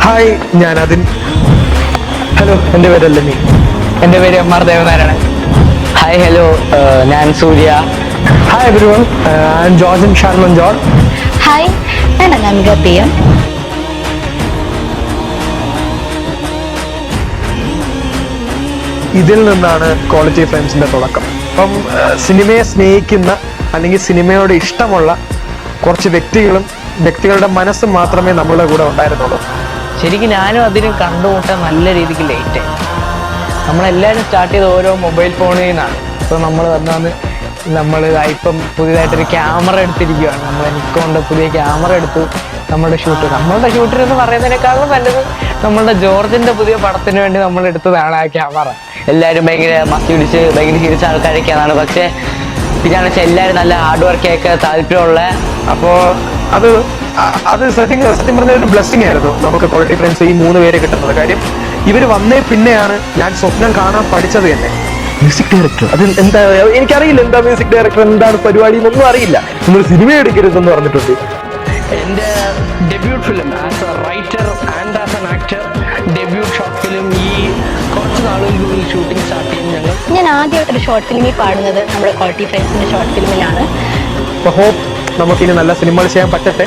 Hi, ഞാൻ അതിൻ. Hello, എൻ്റെ പേര് അല്ലമി. എൻ്റെ പേര് M R Devanarayanan. Hi, hello, ഞാൻ Surya. Hi everyone, I am Jorjan Shalman George. Hi, ഞാൻ അനാമിക പി എം. ഇതിൽ നിന്നാണ് ക്വാളിറ്റി ഫ്രെയിംസിന്റെ തുടക്കം. അപ്പം സിനിമയെ സ്നേഹിക്കുന്ന അല്ലെങ്കിൽ സിനിമയോട് ഇഷ്ടമുള്ള കുറച്ച് വ്യക്തികളുടെ മനസ്സും മാത്രമേ നമ്മളുടെ കൂടെ ഉണ്ടായിരുന്നുള്ളൂ. ശരിക്കും ഞാനും അതിനും കണ്ടുമുട്ടാൻ നല്ല രീതിക്ക് ലേറ്റായി. നമ്മളെല്ലാവരും സ്റ്റാർട്ട് ചെയ്ത് ഓരോ മൊബൈൽ ഫോണിൽ നിന്നാണ്. ഇപ്പോൾ നമ്മൾ നമ്മൾ ഇപ്പം പുതിയതായിട്ടൊരു ക്യാമറ എടുത്തിരിക്കുകയാണ്. നമ്മൾ നിക്കോണിൻ്റെ പുതിയ ക്യാമറ എടുത്തു. നമ്മളുടെ ഷൂട്ടിനെന്ന് പറയുന്നതിനേക്കാളും നല്ലത് നമ്മളുടെ ജോർജിൻ്റെ പുതിയ പടത്തിന് വേണ്ടി നമ്മൾ എടുത്തതാണ് ആ ക്യാമറ. എല്ലാവരും ഭയങ്കര മസ്തി പിടിച്ച് ഭയങ്കര ചിരിച്ച ആൾക്കാരൊക്കെയാണ്. പക്ഷേ പിന്നെയാണെന്ന് വെച്ചാൽ എല്ലാവരും നല്ല ഹാർഡ് വർക്കൊക്കെ താല്പര്യമുള്ള. അപ്പോൾ അത് സത്യം പറഞ്ഞ ഒരു ബ്ലെസ്സിങ് ആയിരുന്നു നമുക്ക് ക്വാളിറ്റി ഫ്രെയിംസ് ഈ 3 പേരെ കിട്ടുന്നത്. കാര്യം ഇവർ വന്നേ പിന്നെയാണ് ഞാൻ സ്വപ്നം കാണാൻ പഠിച്ചത് തന്നെ. മ്യൂസിക് ഡയറക്ടർ, അത് എന്താ എനിക്കറിയില്ല, എന്താ മ്യൂസിക് ഡയറക്ടർ, എന്താണ് പരിപാടി എന്നൊന്നും അറിയില്ല. നമ്മൾ സിനിമ എടുക്കരുതെന്ന് പറഞ്ഞിട്ടുണ്ട്. എൻ്റെ debut film as A writer and as an actor, debut short film ഈ കുറച്ച് നാളുകൾക്കുള്ളിൽ ഷൂട്ടിംഗ് സ്റ്റാർട്ട് ചെയ്യും ഞങ്ങൾ. ഞാൻ ആദ്യമായിട്ടൊരു ഷോർട്ട് ഫിലിമിൽ പാടുന്നത് നമ്മുടെ ക്വാളിറ്റി ഫ്രെയിംസിന്റെ ഷോർട്ട് ഫിലിമിലാണ്. അപ്പോൾ ഹോപ്പ് നമുക്കിനി നല്ല സിനിമകൾ ചെയ്യാൻ പറ്റട്ടെ.